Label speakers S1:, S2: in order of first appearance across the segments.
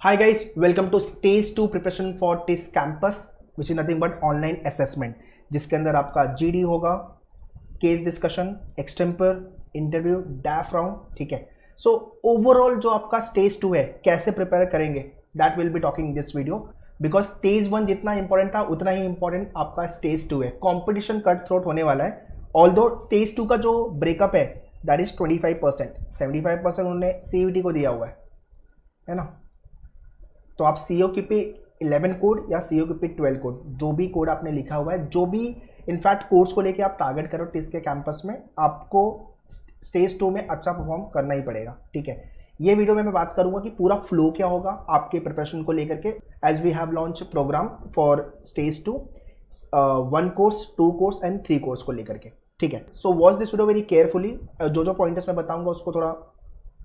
S1: Hi guys, welcome to stage 2 preparation for TIS campus which is nothing but online assessment जिसके अंदर आपका GD होगा, case discussion, extempore, interview, डैफ round, ठीक है। So overall जो आपका स्टेज 2 है कैसे प्रिपेयर करेंगे that will be talking this video because stage 1 जितना इंपॉर्टेंट था उतना ही इंपॉर्टेंट आपका स्टेज 2 है। कॉम्पिटिशन कट थ्रोट होने वाला है। ऑल्दो स्टेज 2 का जो ब्रेकअप है दैट इज 25%, 75% उन्होंने CUET को दिया हुआ है ना। तो आप COQP 11 कोड या COQP 12 कोड जो भी कोड आपने लिखा हुआ है, जो भी इनफैक्ट कोर्स को लेके आप टारगेट करो टिस के कैंपस में, आपको स्टेज 2 में अच्छा परफॉर्म करना ही पड़ेगा, ठीक है। ये वीडियो में मैं बात करूंगा कि पूरा फ्लो क्या होगा आपके प्रिपरेशन को लेकर के as we have launch programme for stage 2, 1 course, 2 course and 3 course को लेकर के, ठीक है। So watch this video very carefully. जो पॉइंटर्स मैं बताऊंगा उसको थोड़ा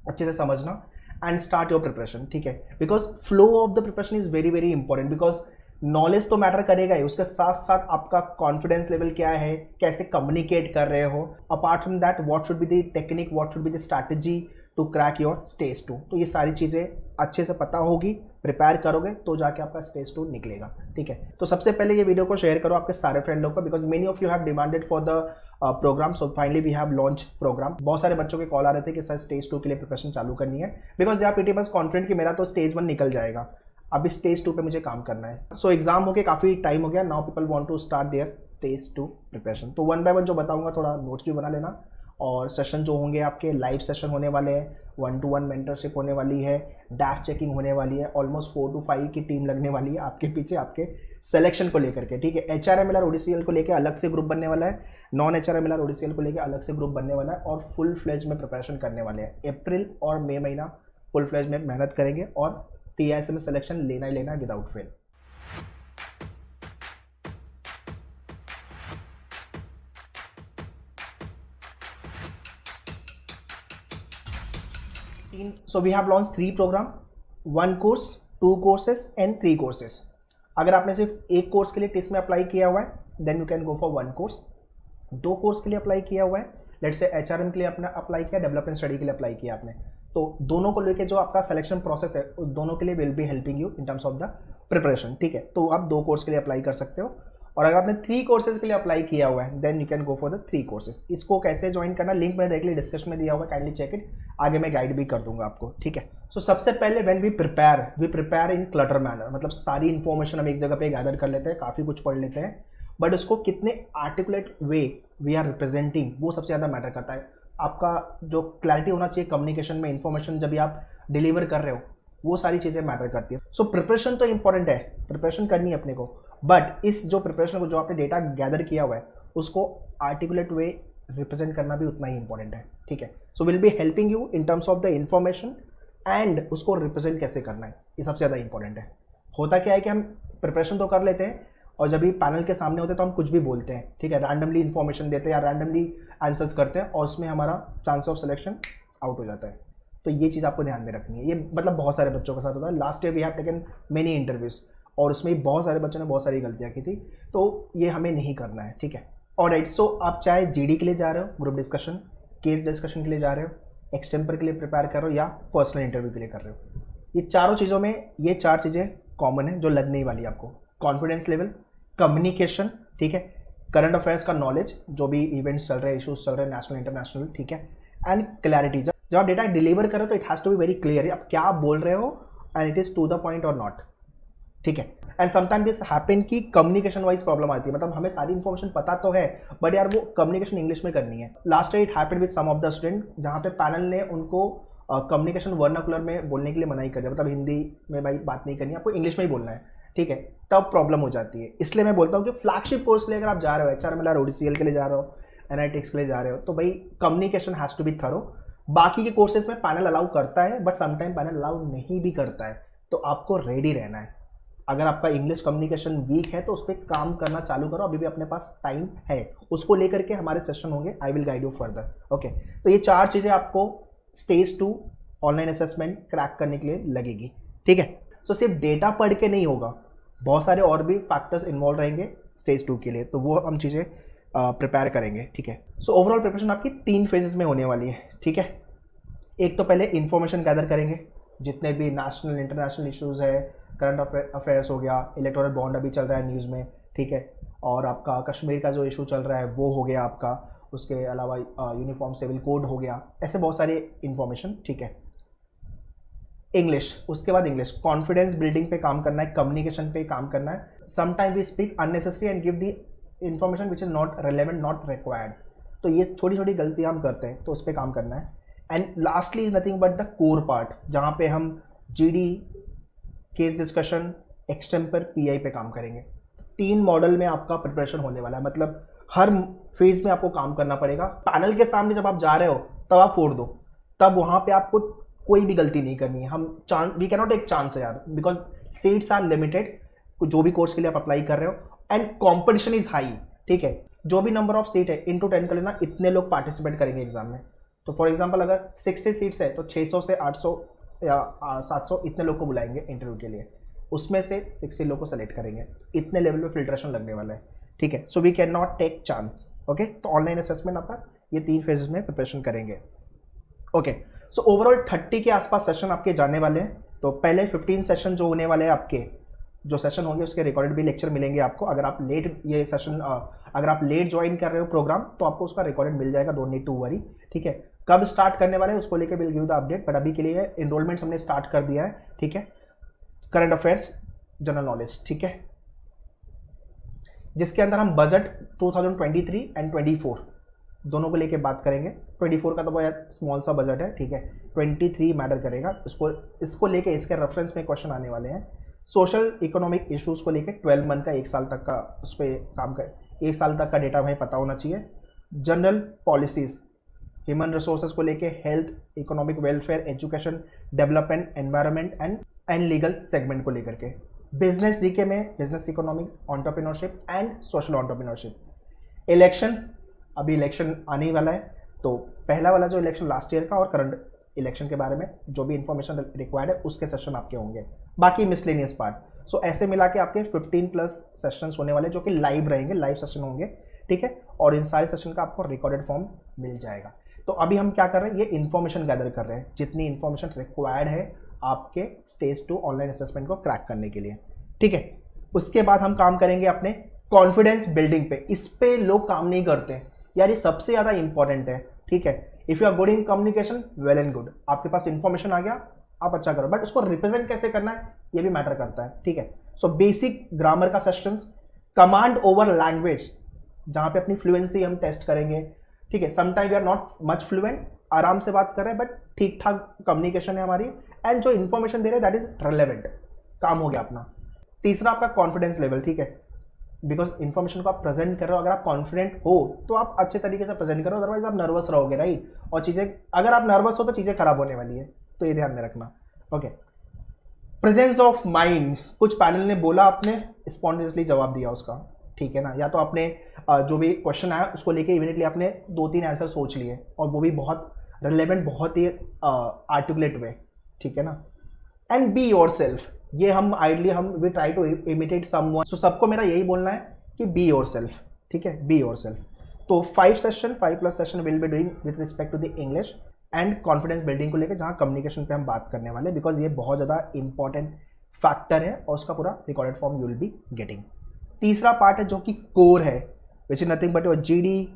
S1: अच्छे से समझना एंड स्टार्ट योर प्रिपरेशन, ठीक है। Because flow of the preparation is very very important because knowledge तो मैटर करेगा ही, उसके साथ साथ आपका कॉन्फिडेंस लेवल क्या है, कैसे कम्युनिकेट कर रहे हो। Apart from that what should be the technique, what should be the strategy to crack your stage 2। तो ये सारी चीज़ें अच्छे से पता होगी, प्रिपेयर करोगे तो जाके आपका स्टेज 2 निकलेगा, ठीक है। तो सबसे पहले ये वीडियो को शेयर करो आपके सारे फ्रेंड लोग को because many of you have demanded for the programme. So finally we have launch programme. बहुत सारे बच्चों के कॉल आ रहे थे कि सर स्टेज 2 के लिए प्रिपरेशन चालू करनी है because they are pretty much confident कि मेरा तो स्टेज 1 निकल जाएगा, अभी स्टेज 2 पे मुझे काम करना है। सो एग्जाम हो के काफ़ी टाइम हो गया, now people want to start their stage 2 preparation. तो 1 बाय 1 जो बताऊंगा थोड़ा नोट्स भी बना लेना। और सेशन जो होंगे आपके लाइव सेशन होने वाले हैं, 1-to-1 मेंटरशिप होने वाली है, डैफ चेकिंग होने वाली है, ऑलमोस्ट 4 to 5 की टीम लगने वाली है आपके पीछे आपके सिलेक्शन को लेकर के, ठीक है। HRML और ODCL को लेकर अलग से ग्रुप बनने वाला है, नॉन HRML और ODCL को लेकर अलग से ग्रुप बनने वाला है और फुल फ्लेज में प्रिपरेशन करने वाले हैं। अप्रैल और मई महीना फुल फ्लेज में मेहनत करेंगे और TIS में सिलेक्शन लेना ही लेना है without fail. So we have launched 3 program, 1 course, 2 courses and 3 courses। अगर आपने सिर्फ एक कोर्स के लिए टिस में अप्लाई किया हुआ है then you can go for 1 course. 2 course के लिए अप्लाई किया हुआ है, लेट्स से HRM के लिए आपने अप्लाई किया, डेवलपमेंट स्टडी के लिए अप्लाई किया आपने, तो दोनों को लेके जो आपका सिलेक्शन प्रोसेस है उस दोनों के लिए will be helping you in terms of the preparation, ठीक है। तो आप 2 कोर्स के लिए अप्लाई कर सकते हो। और अगर आपने 3 कोर्सेज के लिए अप्लाई किया हुआ है then you can go for the 3 courses. इसको कैसे ज्वाइन करना लिंक मैंने डायरेक्टली डिस्क्रिप्शन में दिया होगा, काइंडली चेक इट। आगे मैं गाइड भी कर दूंगा आपको, ठीक है। सो सबसे पहले when we prepare in clutter manner, मतलब सारी इन्फॉर्मेशन हम एक जगह पे गैदर कर लेते हैं, काफ़ी कुछ पढ़ लेते हैं, बट उसको कितने articulate way we are representing वो सबसे ज़्यादा मैटर करता है। आपका जो क्लैरिटी होना चाहिए कम्युनिकेशन में, इन्फॉर्मेशन जब भी आप डिलीवर कर रहे हो वो सारी चीज़ें मैटर करती है। सो प्रिपरेशन तो इंपॉर्टेंट है, प्रिपरेशन करनी है अपने को, बट इस जो प्रिपरेशन को जो आपने डेटा गैदर किया हुआ है उसको आर्टिकुलेट वे रिप्रेजेंट करना भी उतना ही इंपॉर्टेंट है, ठीक है। So will be helping you in terms of the information and उसको रिप्रेजेंट कैसे करना है, ये सबसे ज़्यादा इंपॉर्टेंट है। होता क्या है कि हम प्रिपरेशन तो कर लेते हैं और जब भी पैनल के सामने होते हैं तो हम कुछ भी बोलते हैं, ठीक है, रैंडमली इन्फॉर्मेशन देते हैं या रैंडमली आंसर्स करते हैं और उसमें हमारा चांस ऑफ सिलेक्शन आउट हो जाता है। तो ये चीज़ आपको ध्यान में रखनी है। ये मतलब बहुत सारे बच्चों के साथ होता है। Last year we have taken many interviews और उसमें बहुत सारे बच्चों ने बहुत सारी गलतियाँ की थी, तो ये हमें नहीं करना है, ठीक है। ऑलराइट, सो आप चाहे GD के लिए जा रहे हो, ग्रुप डिस्कशन, केस डिस्कशन के लिए जा रहे हो, एक्सटेम्पर के लिए प्रिपेयर कर रहे हो या पर्सनल इंटरव्यू के लिए कर रहे हो, ये चारों चीज़ों में ये 4 चीज़ें कॉमन है जो लगने ही वाली है आपको। कॉन्फिडेंस लेवल, कम्युनिकेशन, ठीक है, करंट अफेयर्स का नॉलेज, जो भी इवेंट्स चल रहे हैं, इशूज चल रहे हैं नेशनल इंटरनेशनल, ठीक है, एंड क्लैरिटी। जब आप डेटा डिलीवर करो तो it has to be very clear, आप क्या बोल रहे हो and it is to the point और नॉट, ठीक है। एंड समटाइम दिस हैपन कि कम्युनिकेशन वाइज प्रॉब्लम आती है, मतलब हमें सारी इन्फॉर्मेशन पता तो है बट यार वो कम्युनिकेशन इंग्लिश में करनी है। Last year it happen with some of the student जहाँ पे पैनल ने उनको कम्युनिकेशन वर्नाकुलर में बोलने के लिए मना ही कर दिया, मतलब हिंदी में भाई बात नहीं करनी है, आपको इंग्लिश में ही बोलना है, ठीक है, तब प्रॉब्लम हो जाती है। इसलिए मैं बोलता हूँ कि फ्लैगशिप कोर्स ले अगर आप जा रहे हो, HRML और ODCL के लिए जा रहे हो, NITX के लिए जा रहे हो, तो भाई communication has to be thorough. बाकी के कोर्सेज में पैनल अलाउ करता है बट समटाइम पैनल अलाउ नहीं भी करता है, तो आपको रेडी रहना है। अगर आपका इंग्लिश कम्युनिकेशन वीक है तो उस पर काम करना चालू करो, अभी भी अपने पास टाइम है। उसको लेकर के हमारे सेशन होंगे, I will guide you further, okay. तो ये 4 चीज़ें आपको स्टेज 2 ऑनलाइन असेसमेंट क्रैक करने के लिए लगेगी, ठीक है। सो सिर्फ डेटा पढ़ के नहीं होगा, बहुत सारे और भी फैक्टर्स इन्वॉल्व रहेंगे स्टेज 2 के लिए, तो वो हम चीज़ें प्रिपेयर करेंगे, ठीक है। सो ओवरऑल प्रिपरेशन आपकी 3 फेजेस में होने वाली है, ठीक है। एक तो पहले इन्फॉर्मेशन गैदर करेंगे, जितने भी नेशनल इंटरनेशनल इश्यूज़ है, करंट अफेयर्स हो गया, इलेक्टोरल बॉन्ड अभी चल रहा है न्यूज़ में, ठीक है, और आपका कश्मीर का जो इशू चल रहा है वो हो गया आपका, उसके अलावा यूनिफॉर्म सिविल कोड हो गया, ऐसे बहुत सारे इंफॉर्मेशन, ठीक है। इंग्लिश, उसके बाद इंग्लिश, कॉन्फिडेंस बिल्डिंग पे काम करना है, कम्युनिकेशन पे काम करना है। Sometime we speak unnecessary and give the information which is not relevant, not required, तो ये छोटी छोटी गलतियाँ हम करते हैं, तो उस पर काम करना है। And lastly is nothing but the core part, जहाँ पे हम GD, case discussion, extempore, pi पे काम करेंगे। 3 मॉडल में आपका प्रिपरेशन होने वाला है, मतलब हर फेज में आपको काम करना पड़ेगा। पैनल के सामने जब आप जा रहे हो तब आप फोड़ दो, तब वहाँ पे आपको कोई भी गलती नहीं करनी है। हम we can not take chance है यार, बिकॉज सीट्स आर लिमिटेड, जो भी कोर्स के लिए आप अप्लाई कर रहे हो, एंड कॉम्पिटिशन इज हाई, ठीक है। जो भी नंबर ऑफ सीट है इंटू 10 कर लेना, इतने लोग पार्टिसिपेट करेंगे एग्जाम में। तो फॉर एग्जाम्पल अगर 60 सीट्स है तो 600 से 800 या 700 इतने लोग को बुलाएंगे इंटरव्यू के लिए, उसमें से 60 लोग को सेलेक्ट करेंगे, इतने लेवल पे फिल्ट्रेशन लगने वाला है, ठीक है। So we can not take chance, okay. तो ऑनलाइन असेसमेंट आपका ये 3 फेजेस में प्रिपरेशन करेंगे, ओके। सो ओवरऑल 30 के आसपास सेशन आपके जाने वाले हैं। तो पहले 15 सेशन जो होने वाले हैं आपके, जो सेशन होंगे उसके रिकॉर्डेड भी लेक्चर मिलेंगे आपको। अगर आप लेट ये सेशन अगर आप लेट ज्वाइन कर रहे हो प्रोग्राम, तो आपको उसका रिकॉर्डेड मिल जाएगा, डोंट नीड टू वरी, ठीक है। कब स्टार्ट करने वाले हैं उसको लेके will give the update, but अभी के लिए एनरोलमेंट हमने स्टार्ट कर दिया है, ठीक है। करंट अफेयर्स, जनरल नॉलेज, ठीक है, जिसके अंदर हम बजट 2023 एंड 24 दोनों को लेके बात करेंगे। 24 का तो बहुत स्मॉल सा बजट है, ठीक है। 23 मैटर करेगा, इसको लेके इसके रेफरेंस में क्वेश्चन आने वाले हैं। सोशल इकोनॉमिक इश्यूज को लेके 12 मंथ का 1 साल तक का उस पर काम कर, 1 साल तक का डेटा हमें पता होना चाहिए। जनरल पॉलिसीज, ह्यूमन रिसोर्सेज को लेके health, economic welfare, education, development, environment and legal segment को लेकर के। बिजनेस जीके में business economics, entrepreneurship and social entrepreneurship. Election, अभी इलेक्शन आने ही वाला है, तो पहला वाला जो इलेक्शन लास्ट ईयर का और करंट इलेक्शन के बारे में जो भी इंफॉर्मेशन रिक्वायर्ड है उसके सेशन आपके होंगे। बाकी मिसलेनियस पार्ट, सो ऐसे मिला के आपके 15 प्लस सेशंस होने वाले जो कि लाइव रहेंगे, लाइव सेशन होंगे, ठीक है। और इन सारे सेशन का आपको रिकॉर्डेड फॉर्म मिल जाएगा। तो अभी हम क्या कर रहे हैं, ये इन्फॉर्मेशन गैदर कर रहे हैं, जितनी इन्फॉर्मेशन रिक्वायर्ड है आपके स्टेज 2 ऑनलाइन असेसमेंट को क्रैक करने के लिए, ठीक है। उसके बाद हम काम करेंगे अपने कॉन्फिडेंस बिल्डिंग पे। इस पे लोग काम नहीं करते यार, ये सबसे ज़्यादा इंपॉर्टेंट है, ठीक है। If you are good in communication, well and good, आपके पास इंफॉर्मेशन आ गया, आप अच्छा करो, बट उसको रिप्रेजेंट कैसे करना है ये भी मैटर करता है, ठीक है। सो बेसिक ग्रामर का सेशंस, कमांड ओवर लैंग्वेज, जहाँ पे अपनी फ्लुएंसी हम टेस्ट करेंगे, ठीक है। Sometime we are not much fluent, आराम से बात कर रहे हैं, बट ठीक ठाक कम्युनिकेशन है हमारी, एंड जो इन्फॉर्मेशन दे रहे हैं दैट इज रेलेवेंट, काम हो गया अपना। तीसरा आपका कॉन्फिडेंस लेवल, ठीक है, बिकॉज इन्फॉर्मेशन को आप प्रेजेंट कर रहे हो, अगर आप कॉन्फिडेंट हो तो आप अच्छे तरीके से प्रेजेंट करो, अदरवाइज आप नर्वस रहोगे, राइट। और चीज़ें, अगर आप नर्वस हो तो चीज़ें खराब होने वाली है, तो ये ध्यान में रखना, ओके। प्रेजेंस ऑफ माइंड, कुछ पैनल ने बोला, आपने स्पॉन्टेनियसली जवाब दिया उसका, ठीक है ना। या तो आपने जो भी क्वेश्चन आया उसको लेके इमीडिएटली आपने 2-3 आंसर सोच लिए, और वो भी बहुत रिलेवेंट, बहुत ही आर्टिकुलेट वे, ठीक है ना। एंड बी योरसेल्फ, ये हम आइडली हम we try to imitate someone, so सबको मेरा यही बोलना है कि बी योरसेल्फ, ठीक है, बी योरसेल्फ। तो 5 plus session will be doing with respect to the English and confidence building को लेकर, जहाँ कम्युनिकेशन पे हम बात करने वाले, बिकॉज ये बहुत ज़्यादा इंपॉर्टेंट फैक्टर है, और उसका पूरा recorded form you will be getting. तीसरा पार्ट है जो कि कोर है, which is nothing but your GD,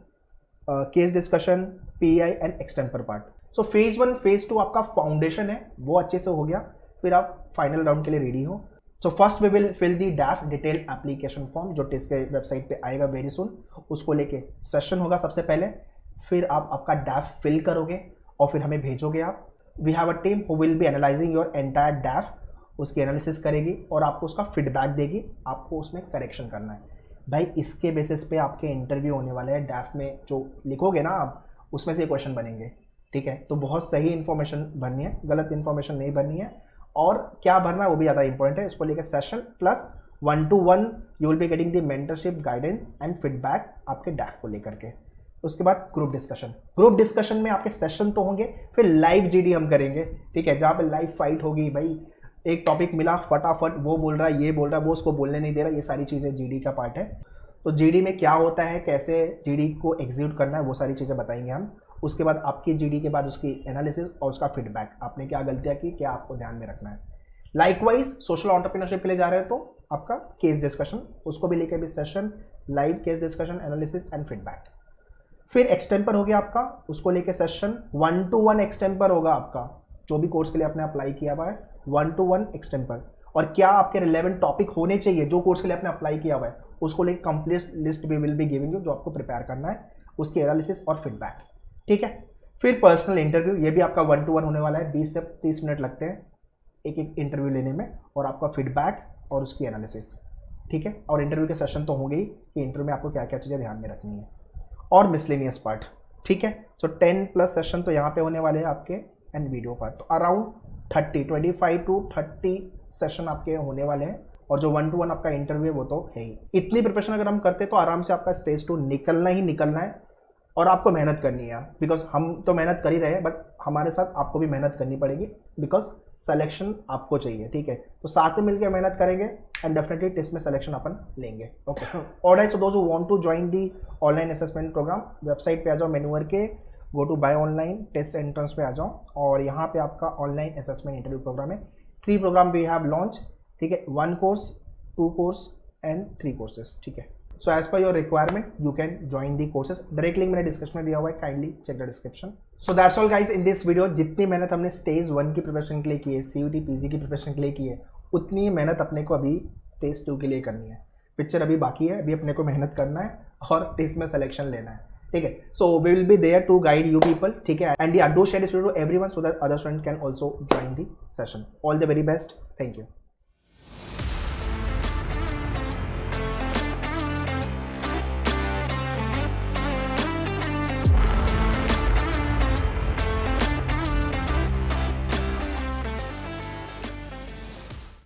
S1: case discussion, pi and extempore part. So phase 1 phase 2 आपका फाउंडेशन है, वो अच्छे से हो गया, फिर आप फाइनल राउंड के लिए रेडी हो। So first we will fill the DAF detail application form, जो टेस्ट के वेबसाइट पे आएगा वेरी सुन, उसको लेके सेशन होगा सबसे पहले, फिर आप आपका डैफ फिल करोगे और फिर हमें भेजोगे आप। We have a team who will be analysing your entire DAF, उसकी एनालिसिस करेगी और आपको उसका फीडबैक देगी, आपको उसमें करेक्शन करना है। भाई इसके बेसिस पे आपके इंटरव्यू होने वाले हैं, डैफ में जो लिखोगे ना आप, उसमें से क्वेश्चन बनेंगे, ठीक है। तो बहुत सही इन्फॉर्मेशन भरनी है, गलत इन्फॉर्मेशन नहीं भरनी है, और क्या भरना है वो भी ज़्यादा इंपॉर्टेंट है। इसको लेकर session plus 1-to-1 you will be getting the mentorship, guidance and feedback आपके डैफ को लेकर के। उसके बाद ग्रुप डिस्कशन में आपके सेशन तो होंगे, फिर लाइव जीडी हम करेंगे, ठीक है, जहाँ पे लाइव फाइट होगी। भाई एक टॉपिक मिला, फटाफट वो बोल रहा है, ये बोल रहा है, वो उसको बोलने नहीं दे रहा, ये सारी चीज़ें जीडी का पार्ट है। तो जीडी में क्या होता है, कैसे जीडी को एग्जीक्यूट करना है, वो सारी चीज़ें बताएंगे हम। उसके बाद आपकी जीडी के बाद उसकी एनालिसिस और उसका फीडबैक, आपने क्या गलतियां की, क्या आपको ध्यान में रखना है। लाइकवाइज सोशल एंटरप्रेन्योरशिप के लिए जा रहे हो तो आपका केस डिस्कशन, उसको भी लेके भी session, live case discussion, analysis and feedback. फिर एक्सटेम्पर हो गया आपका, उसको लेके सेशन 1-to-1 एक्सटेम्पर होगा आपका, जो भी कोर्स के लिए आपने अप्लाई किया हुआ है 1-to-1 एक्सटेम्पर। और क्या आपके रिलेवेंट टॉपिक होने चाहिए जो कोर्स के लिए आपने अप्लाई किया हुआ है, उसको लेके कंप्लीट लिस्ट भी विल बी गिविंग यू, जो आपको प्रिपेयर करना है, उसकी एनालिसिस और फीडबैक। ठीक है। फिर पर्सनल इंटरव्यू, ये भी आपका 1-to-1 होने वाला है, 20 से 30 मिनट लगते हैं एक एक इंटरव्यू लेने में, और आपका फीडबैक और उसकी एनालिसिस। ठीक है। और इंटरव्यू के सेशन तो होंगे ही कि इंटरव्यू में आपको क्या क्या चीज़ें ध्यान में रखनी है, और मिसलेनियस पार्ट। ठीक है। सो 10+ सेशन तो यहाँ पे होने वाले हैं आपके, एंड वीडियो पार्ट तो अराउंड 25 to 30 सेशन आपके होने वाले हैं। और जो 1-to-1 आपका इंटरव्यू है वो तो है ही। इतनी प्रिपरेशन अगर हम करते तो आराम से आपका स्टेज 2 निकलना ही निकलना है, और आपको मेहनत करनी है, बिकॉज हम तो मेहनत कर ही रहे हैं, बट हमारे साथ आपको भी मेहनत करनी पड़ेगी, बिकॉज सिलेक्शन आपको चाहिए। ठीक है। तो साथ में मिलकर मेहनत करेंगे एंड डेफिनेटली टेस्ट में सिलेक्शन अपन लेंगे। Okay. Alright, so those who want to join the online assessment program, website पे आ जाओ, मेन्यूअर के go to buy online test entrance पे आ जाओ, और यहाँ पे आपका ऑनलाइन असेसमेंट इंटरव्यू प्रोग्राम है। 3 प्रोग्राम वी हैव लॉन्च। ठीक है। 1 कोर्स, 2 कोर्स एंड 3 कोर्सेज। ठीक है। So as per your requirement you can join the courses. Direct link मैंने डिस्क्रिप्शन में दिया हुआ है, kindly check the description. So that's all guys in this video. जितनी मेहनत हमने स्टेज 1 की प्रिपरेशन के लिए की है, CUT PG की प्रिपरेशन के लिए की है, उतनी मेहनत अपने को अभी स्टेज 2 के लिए करनी है। पिक्चर अभी बाकी है, अभी अपने को मेहनत करना है और टेस्ट में सिलेक्शन लेना है। ठीक है। So we will be there to guide you people. ठीक है। And do share this video to everyone so that other student can also join the session. All the very best. Thank you.